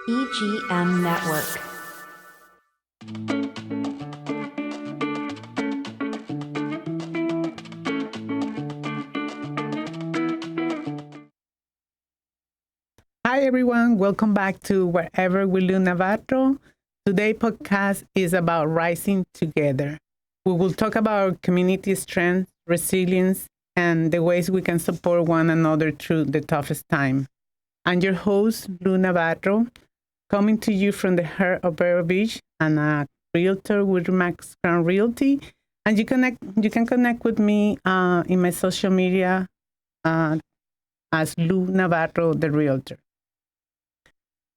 EGM Network. Hi, everyone. Welcome back to Wherever We Live Navarro. Today's podcast is about rising together. We will talk about community strength, resilience, and the ways we can support one another through the toughest time. I'm your host, Lu Navarro, coming to you from the heart of Vero Beach and a realtor with Max Crown Realty. And you can connect with me in my social media as Lu Navarro, the realtor.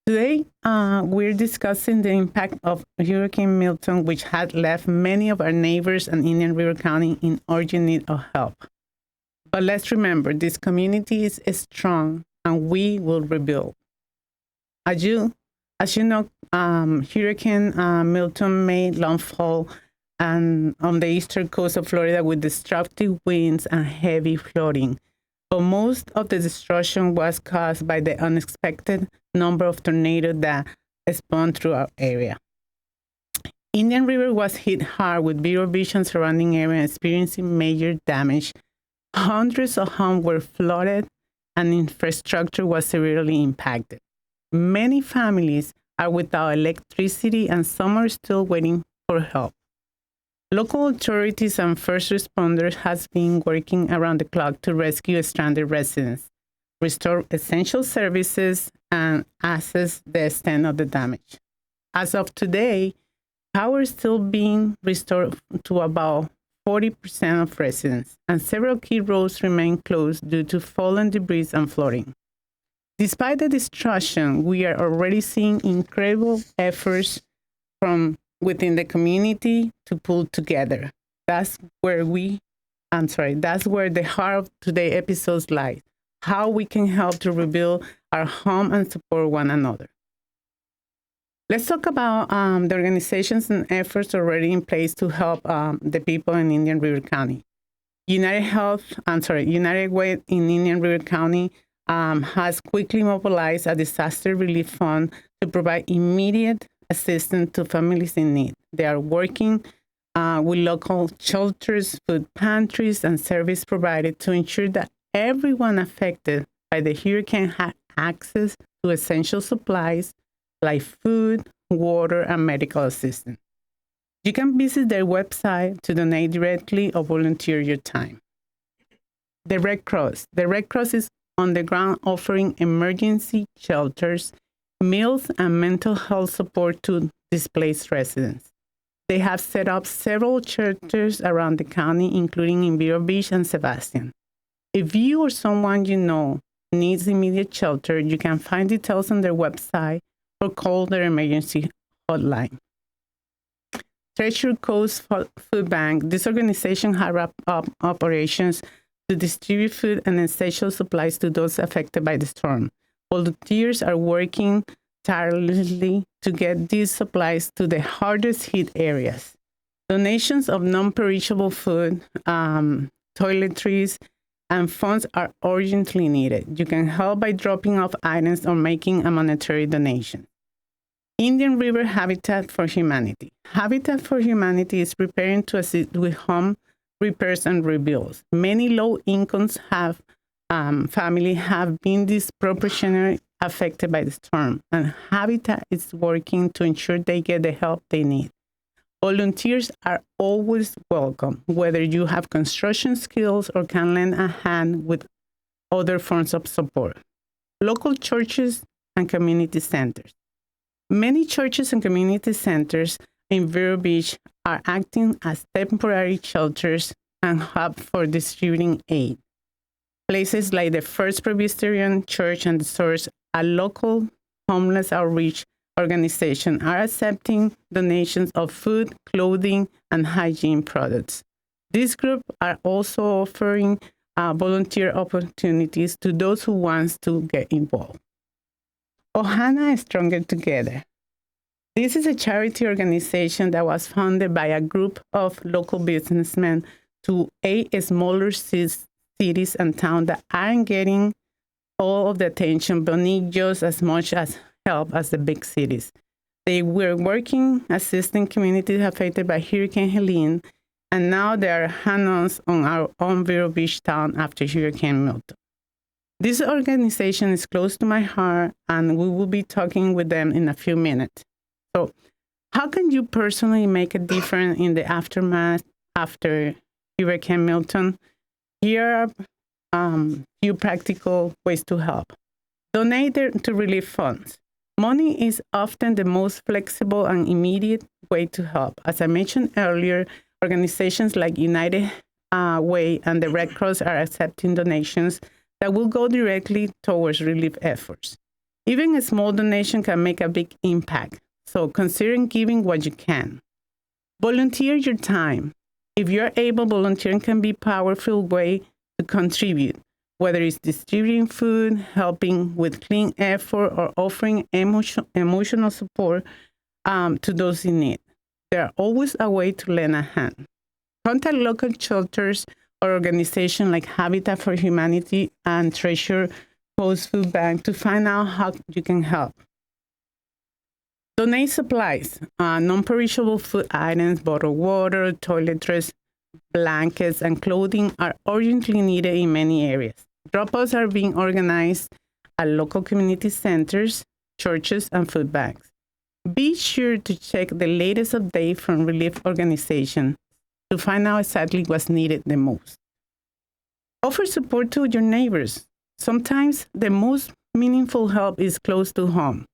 Today, we're discussing the impact of Hurricane Milton, which had left many of our neighbors and Indian River County in urgent need of help. But let's remember, this community is strong, and we will rebuild. As you know, Hurricane Milton made landfall on the eastern coast of Florida with destructive winds and heavy flooding. But most of the destruction was caused by the unexpected number of tornadoes that spawned through our area. Indian River was hit hard with Vero Beach and surrounding area experiencing major damage. Hundreds of homes were flooded and infrastructure was severely impacted. Many families are without electricity and some are still waiting for help. Local authorities and first responders have been working around the clock to rescue stranded residents, restore essential services, and assess the extent of the damage. As of today, power is still being restored to about 40% of residents, and several key roads remain closed due to fallen debris and flooding. Despite the destruction, we are already seeing incredible efforts from within the community to pull together. That's where the heart of today's episode lies, how we can help to rebuild our home and support one another. Let's talk about the organizations and efforts already in place to help the people in Indian River County. United Way in Indian River County has quickly mobilized a disaster relief fund to provide immediate assistance to families in need. They are working with local shelters, food pantries, and service provided to ensure that everyone affected by the hurricane had access to essential supplies like food, water, and medical assistance. You can visit their website to donate directly or volunteer your time. The Red Cross. The Red Cross is on the ground offering emergency shelters, meals, and mental health support to displaced residents. They have set up several shelters around the county, including in Vero Beach and Sebastian. If you or someone you know needs immediate shelter, you can find details on their website or call their emergency hotline. Treasure Coast Food Bank. This organization has wrapped up operations to distribute food and essential supplies to those affected by the storm. Volunteers are working tirelessly to get these supplies to the hardest hit areas. Donations of non-perishable food, toiletries, and funds are urgently needed. You can help by dropping off items or making a monetary donation. Indian River Habitat for Humanity. Habitat for Humanity is preparing to assist with home repairs and rebuilds. Many low-income families have been disproportionately affected by the storm, and Habitat is working to ensure they get the help they need. Volunteers are always welcome, whether you have construction skills or can lend a hand with other forms of support. Local churches and community centers. Many churches and community centers in Vero Beach are acting as temporary shelters and hubs for distributing aid. Places like the First Presbyterian Church and the Source, a local homeless outreach organization, are accepting donations of food, clothing, and hygiene products. These groups are also offering volunteer opportunities to those who want to get involved. Ohana Stonger Together. This is a charity organization that was founded by a group of local businessmen to aid smaller cities and towns that aren't getting all of the attention but need just as much as help as the big cities. They were working assisting communities affected by Hurricane Helene, and now they are hand-ons on our own Vero Beach town after Hurricane Milton. This organization is close to my heart, and we will be talking with them in a few minutes. So, how can you personally make a difference in the aftermath after Hurricane Milton? Here are few practical ways to help. Donate to relief funds. Money is often the most flexible and immediate way to help. As I mentioned earlier, organizations like United Way and the Red Cross are accepting donations that will go directly towards relief efforts. Even a small donation can make a big impact, so consider giving what you can. Volunteer your time. If you're able, volunteering can be a powerful way to contribute, whether it's distributing food, helping with clean effort, or offering emotional support to those in need. There's always a way to lend a hand. Contact local shelters or organizations like Habitat for Humanity and Treasure Post Food Bank to find out how you can help. Donate supplies, non-perishable food items, bottled water, toiletries, blankets, and clothing are urgently needed in many areas. Drop-offs are being organized at local community centers, churches, and food banks. Be sure to check the latest update from relief organizations to find out exactly what's needed the most. Offer support to your neighbors. Sometimes the most meaningful help is close to home.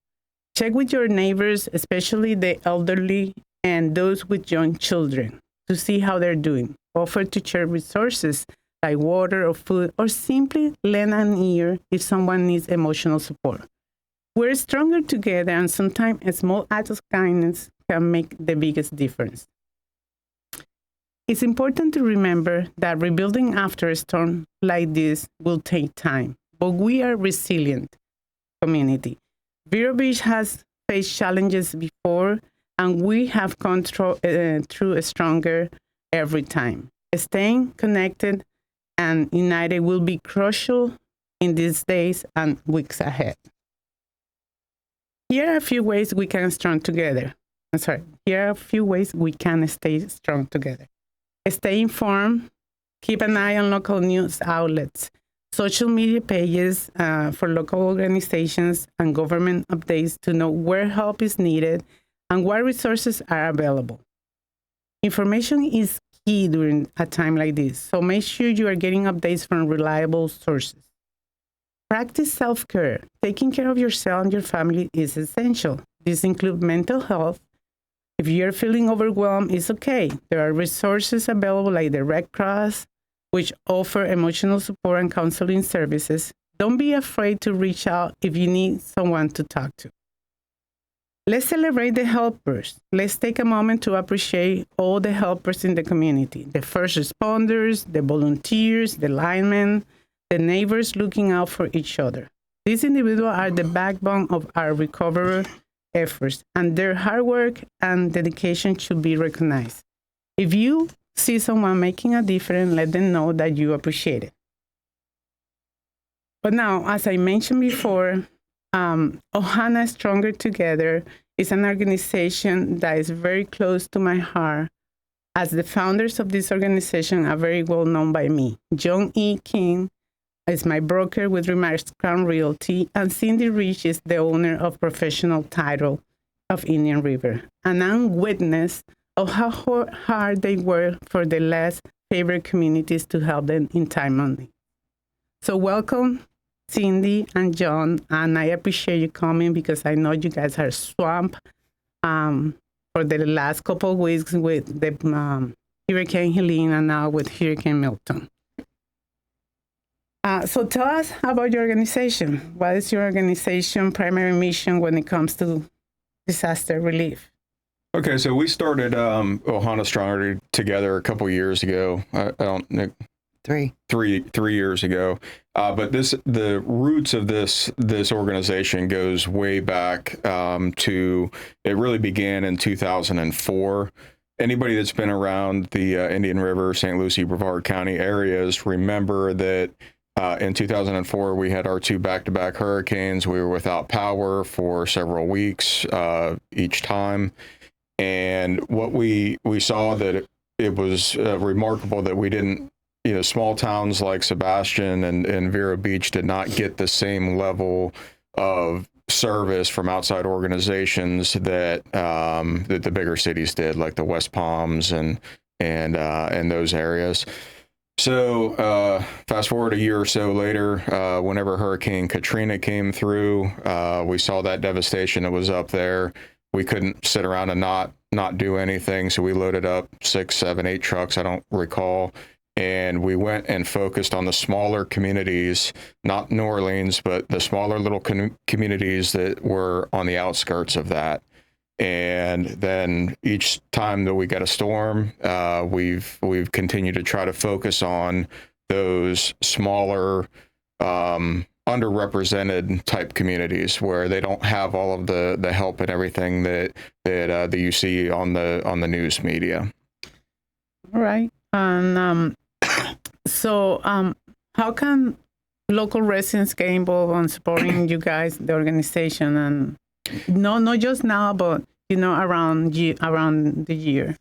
Check with your neighbors, especially the elderly and those with young children, to see how they're doing. Offer to share resources like water or food, or simply lend an ear if someone needs emotional support. We're stronger together, and sometimes a small act of kindness can make the biggest difference. It's important to remember that rebuilding after a storm like this will take time, but we are a resilient community. Vero Beach has faced challenges before, and we have gone through stronger every time. Staying connected and united will be crucial in these days and weeks ahead. Here are a few ways we can strong together. Here are a few ways we can stay strong together. Stay informed. Keep an eye on local news outlets, social media pages for local organizations, and government updates to know where help is needed and what resources are available. Information is key during a time like this, so make sure you are getting updates from reliable sources. Practice self-care. Taking care of yourself and your family is essential. This includes mental health. If you're feeling overwhelmed, it's okay. There are resources available like the Red Cross, which offer emotional support and counseling services. Don't be afraid to reach out if you need someone to talk to. Let's celebrate the helpers. Let's take a moment to appreciate all the helpers in the community, the first responders, the volunteers, the linemen, the neighbors looking out for each other. These individuals are the backbone of our recovery efforts, and their hard work and dedication should be recognized. If you see someone making a difference, let them know that you appreciate it. But now, as I mentioned before, Ohana Stronger Together is an organization that is very close to my heart, as the founders of this organization are very well known by me. John E. King is my broker with Remarks Crown Realty, and Cindy Rich is the owner of Professional Title of Indian River. And I'm witness of how hard they work for the less favored communities to help them in time of need. So welcome, Cindy and John, and I appreciate you coming because I know you guys are swamped for the last couple of weeks with the Hurricane Helene and now with Hurricane Milton. So tell us about your organization. What is your organization's primary mission when it comes to disaster relief? Okay, so we started Ohana Stronger Together a couple years ago. I don't know. Three years ago. But the roots of this organization goes way back to, it really began in 2004. Anybody that's been around the Indian River, St. Lucie, Brevard County areas remember that In 2004, we had our two back-to-back hurricanes. We were without power for several weeks each time. And what we saw that it was remarkable that we didn't, small towns like Sebastian and Vero Beach did not get the same level of service from outside organizations that that the bigger cities did, like the West Palms and those areas. So fast forward a year or so later, whenever Hurricane Katrina came through, we saw that devastation that was up there. We couldn't sit around and not do anything, so we loaded up 6, 7, 8 trucks, I don't recall, and we went and focused on the smaller communities, not New Orleans, but the smaller little communities that were on the outskirts of that. And then each time that we get a storm, we've continued to try to focus on those smaller, underrepresented type communities where they don't have all of the help and everything that you see on the news media. All right. And so how can local residents get involved on supporting you guys, the organization, and not just now, but around the year?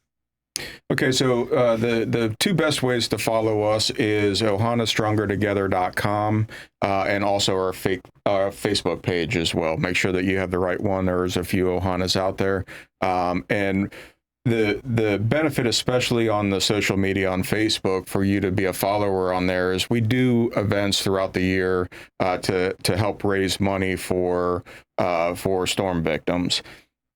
Okay, so the two best ways to follow us is ohanastrongertogether.com and also our Facebook page as well. Make sure that you have the right one. There's a few Ohanas out there, and the benefit, especially on the social media on Facebook, for you to be a follower on there is we do events throughout the year to help raise money for storm victims.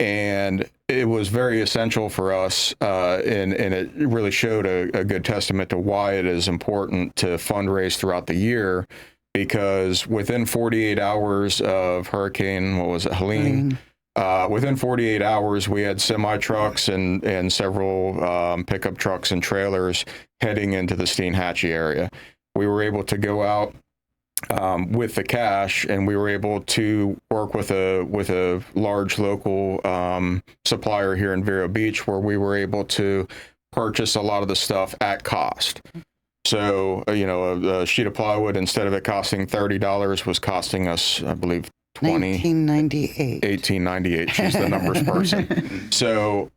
And it was very essential for us, and it really showed a good testament to why it is important to fundraise throughout the year, because within 48 hours of Hurricane, Helene? Within 48 hours, we had semi-trucks and several pickup trucks and trailers heading into the Steinhatchee area. We were able to go out with the cash, and we were able to work with a large local supplier here in Vero Beach, where we were able to purchase a lot of the stuff at cost. So, a sheet of plywood, instead of it costing $30, was costing us, I believe, $18.98. She's the numbers person. So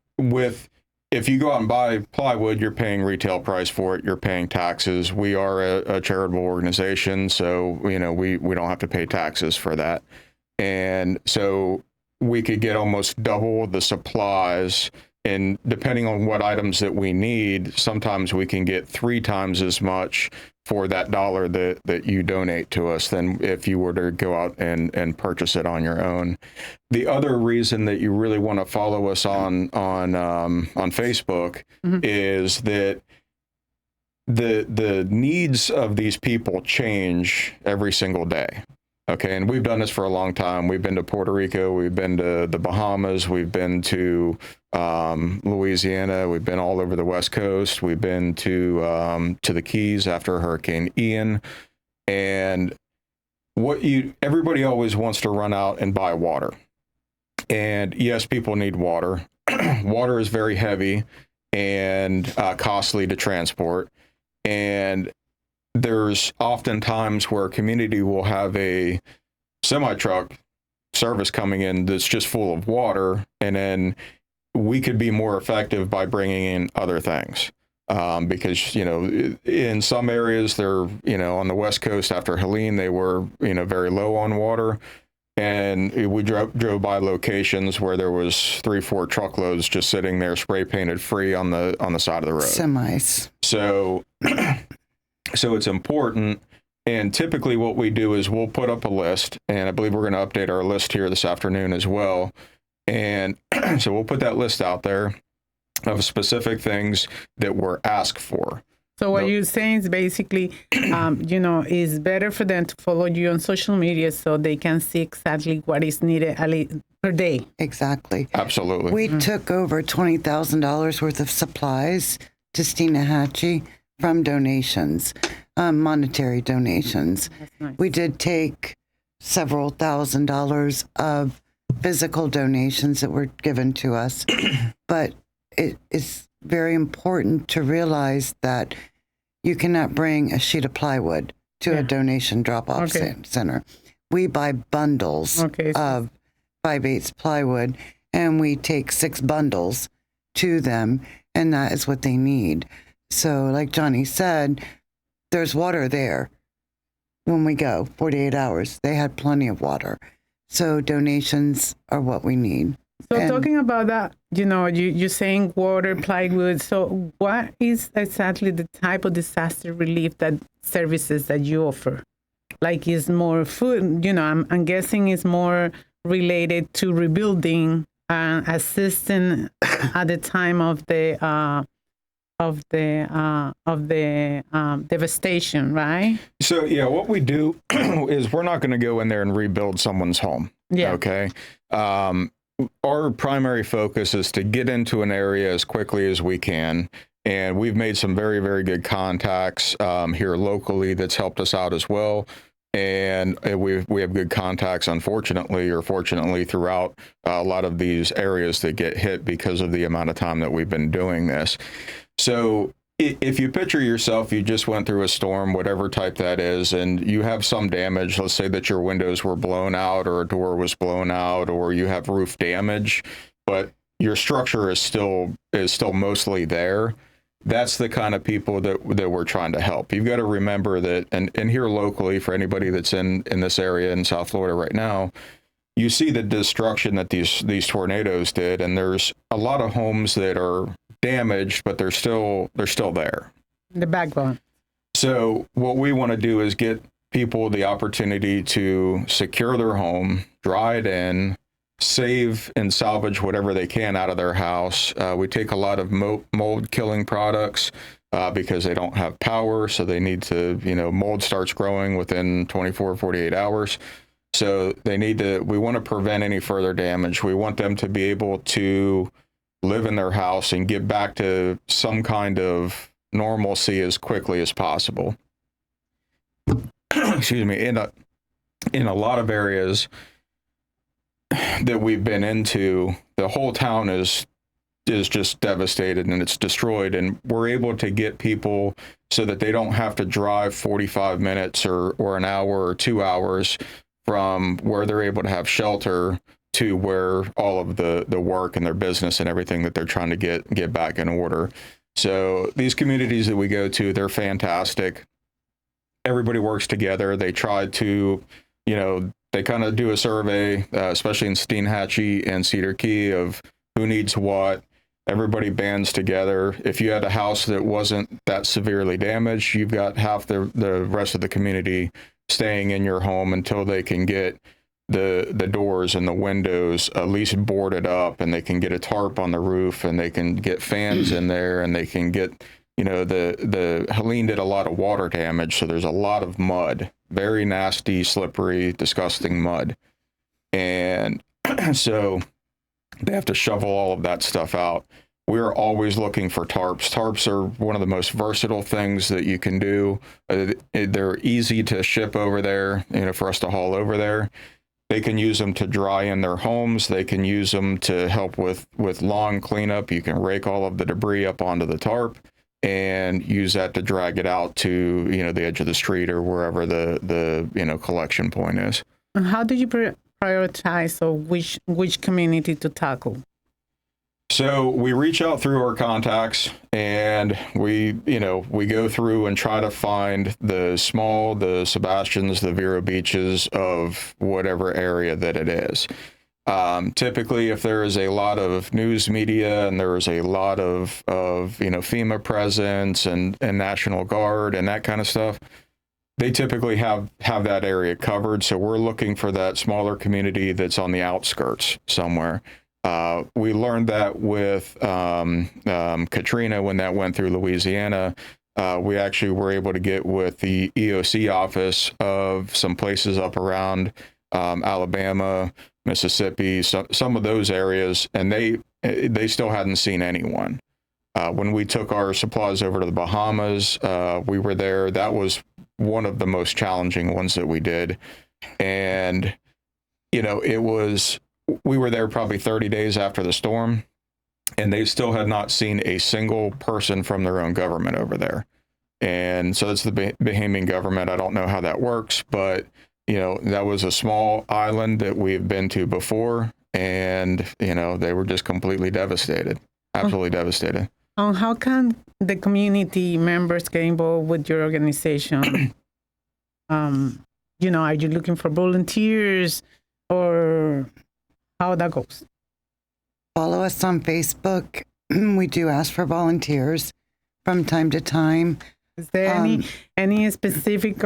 if you go out and buy plywood, you're paying retail price for it. You're paying taxes. We are a charitable organization, so we don't have to pay taxes for that. And so we could get almost double the supplies. And depending on what items that we need, sometimes we can get 3 times as much for that dollar that you donate to us than if you were to go out and purchase it on your own. The other reason that you really want to follow us on Facebook is that the needs of these people change every single day. Okay, and we've done this for a long time. We've been to Puerto Rico, we've been to the Bahamas, we've been to Louisiana, we've been all over the West Coast, we've been to the Keys after Hurricane Ian, and everybody always wants to run out and buy water. And yes, people need water. Water is very heavy and costly to transport, and there's often times where a community will have a semi-truck service coming in that's just full of water, and then we could be more effective by bringing in other things. Because, in some areas they're, on the West Coast after Helene, they were, very low on water. And we drove by locations where there was 3-4 truckloads just sitting there spray painted free on the side of the road. Semis. So it's important, and typically what we do is we'll put up a list, and I believe we're going to update our list here this afternoon as well. And so we'll put that list out there of specific things that we're asked for. So what you're saying is basically, it's better for them to follow you on social media so they can see exactly what is needed per day. Exactly. Absolutely. We took over $20,000 worth of supplies to Steinhatchee from donations, monetary donations. That's nice. We did take several $1,000s of physical donations that were given to us, but it is very important to realize that you cannot bring a sheet of plywood to a donation drop-off center. We buy bundles of 5/8 plywood, and we take 6 bundles to them, and that is what they need. So like Johnny said, there's water there. When we go, 48 hours, they had plenty of water. So donations are what we need. So talking about that, you're saying water, plywood. So what is exactly the type of disaster relief services that you offer? Like, is more food, I'm guessing it's more related to rebuilding and assisting at the time of the devastation, right? So yeah, what we do is we're not going to go in there and rebuild someone's home. Yeah. Okay. Our primary focus is to get into an area as quickly as we can. And we've made some very, very good contacts here locally that's helped us out as well. And we have good contacts, unfortunately, or fortunately, throughout a lot of these areas that get hit because of the amount of time that we've been doing this. So if you picture yourself, you just went through a storm, whatever type that is, and you have some damage. Let's say that your windows were blown out or a door was blown out or you have roof damage, but your structure is still mostly there. That's the kind of people that we're trying to help. You've got to remember that, and here locally, for anybody that's in this area in South Florida right now, you see the destruction that these tornadoes did, and there's a lot of homes that are damaged, but they're still there. The backbone. So what we want to do is get people the opportunity to secure their home, dry it in, save and salvage whatever they can out of their house. We take a lot of mold killing products because they don't have power, so they need to, mold starts growing within 24, 48 hours. So we want to prevent any further damage. We want them to be able to live in their house and get back to some kind of normalcy as quickly as possible. Excuse me. In a lot of areas that we've been into, the whole town is just devastated and it's destroyed, and we're able to get people so that they don't have to drive 45 minutes or an hour or 2 hours from where they're able to have shelter to where all of the work and their business and everything that they're trying to get back in order. So these communities that we go to, they're fantastic. Everybody works together. They try to, they kind of do a survey, especially in Steinhatchee and Cedar Key, of who needs what. Everybody bands together. If you had a house that wasn't that severely damaged, you've got half the rest of the community staying in your home until they can get the doors and the windows at least boarded up, and they can get a tarp on the roof, and they can get fans in there, and they can get, the Helene did a lot of water damage, so there's a lot of mud, very nasty, slippery, disgusting mud. And so they have to shovel all of that stuff out. We're always looking for tarps. Tarps are one of the most versatile things that you can do. They're easy to ship over there, for us to haul over there. They can use them to dry in their homes. They can use them to help with lawn cleanup. You can rake all of the debris up onto the tarp and use that to drag it out to, the edge of the street or wherever the collection point is. And how do you prioritize, or which community to tackle? So we reach out through our contacts, and we go through and try to find the Sebastians, the Vero Beaches of whatever area that it is. Typically, if there is a lot of news media and there is a lot of FEMA presence and National Guard and that kind of stuff, they typically have that area covered. So we're looking for that smaller community that's on the outskirts somewhere. We learned that with Katrina when that went through Louisiana. We actually were able to get with the EOC office of some places up around Alabama, Mississippi, some of those areas, and they still hadn't seen anyone. When we took our supplies over to the Bahamas, we were there. That was one of the most challenging ones that we did. And, we were there probably 30 days after the storm, and they still had not seen a single person from their own government over there. And so that's the Bahamian government. I don't know how that works, but that was a small island that we've been to before, and they were just completely devastated, absolutely devastated. How can the community members get involved with your organization? Are you looking for volunteers, or how that goes? Follow us on Facebook. We do ask for volunteers from time to time. Is there any specific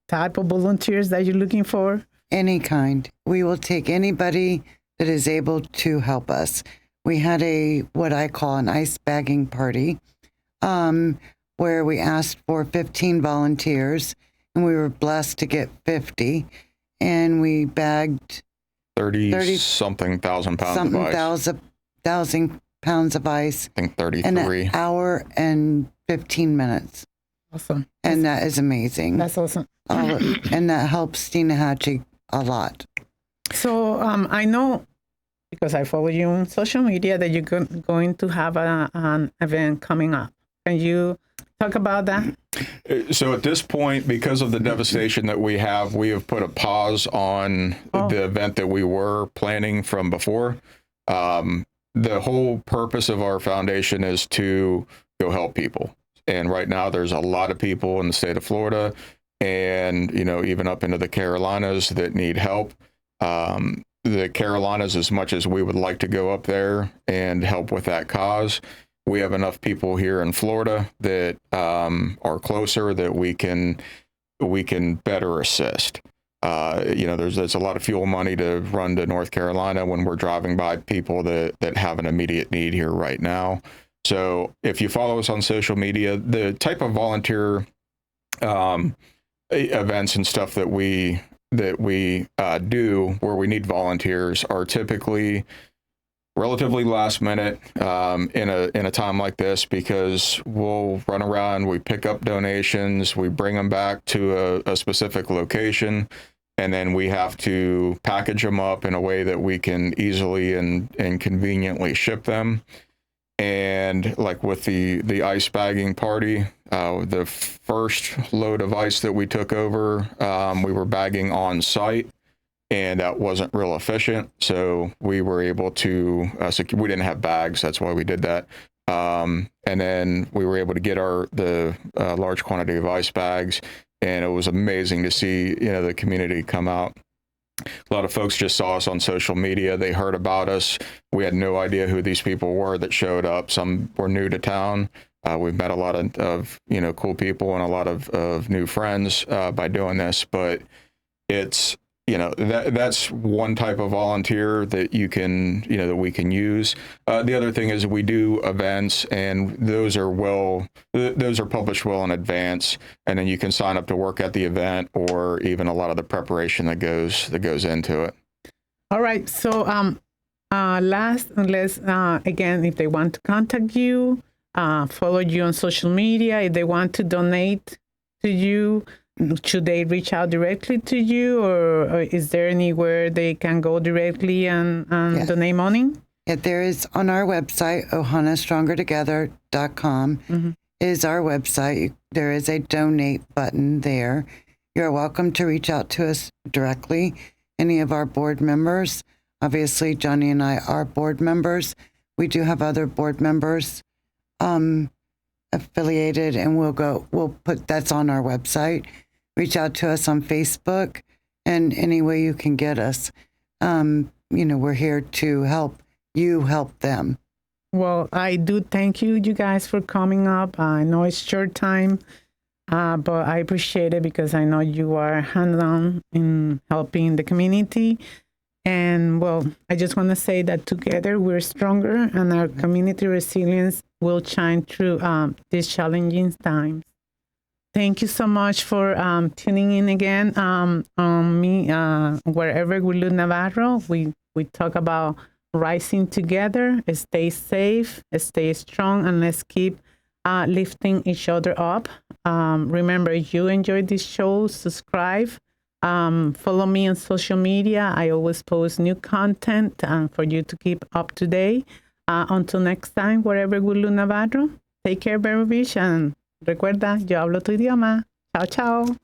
type of volunteers that you're looking for? Any kind. We will take anybody that is able to help us. We had what I call an ice bagging party, where we asked for 15 volunteers, and we were blessed to get 50, and we bagged 30-something thousand pounds of ice. 1,000 pounds of ice. I think 33. In an hour and 15 minutes. Awesome. And that is amazing. That's awesome. And that helps Steenahatchee a lot. So I know, because I follow you on social media, that you're going to have an event coming up. Can you talk about that? So at this point, because of the devastation that we have put a pause on the event that we were planning from before. The whole purpose of our foundation is to go help people. And right now there's a lot of people in the state of Florida and, even up into the Carolinas that need help. The Carolinas, as much as we would like to go up there and help with that cause, we have enough people here in Florida that are closer that we can better assist. There's a lot of fuel money to run to North Carolina when we're driving by people that have an immediate need here right now. So if you follow us on social media, the type of volunteer events and stuff that we do where we need volunteers are typically relatively last minute in a time like this, because we'll run around, we pick up donations, we bring them back to a specific location, and then we have to package them up in a way that we can easily and conveniently ship them. And like with the ice bagging party, the first load of ice that we took over, we were bagging on site, and that wasn't real efficient. So we were able to, we didn't have bags. That's why we did that. And then we were able to get the large quantity of ice bags, and it was amazing to see, the community come out. A lot of folks just saw us on social media. They heard about us. We had no idea who these people were that showed up. Some were new to town. We've met a lot of cool people and a lot of new friends by doing this. But it's that's one type of volunteer that you can that we can use. The other thing is we do events, and those are published well in advance, and then you can sign up to work at the event, or even a lot of the preparation that goes into it. All right. So let's again, if they want to contact you, follow you on social media, if they want to donate to you, should they reach out directly to you, or is there anywhere they can go directly and donate money? Yeah, there is on our website, ohanastrongertogether.com is our website. There is a donate button there. You're welcome to reach out to us directly. Any of our board members, obviously Johnny and I are board members. We do have other board members affiliated, and we'll put that's on our website. Reach out to us on Facebook, and any way you can get us. We're here to help you help them. Well, I do thank you guys for coming up. I know it's short time, but I appreciate it because I know you are hands-on in helping the community. And well, I just want to say that together we're stronger, and our community resilience will shine through these challenging times. Thank you so much for tuning in again on me, Wherever We Live Navarro. We talk about rising together. Stay safe, stay strong, and let's keep lifting each other up. Remember, if you enjoyed this show, subscribe. Follow me on social media. I always post new content for you to keep up to date. Until next time, Wherever We Live Navarro, take care, Vero Beach, and Recuerda, yo hablo tu idioma. Chao, chao.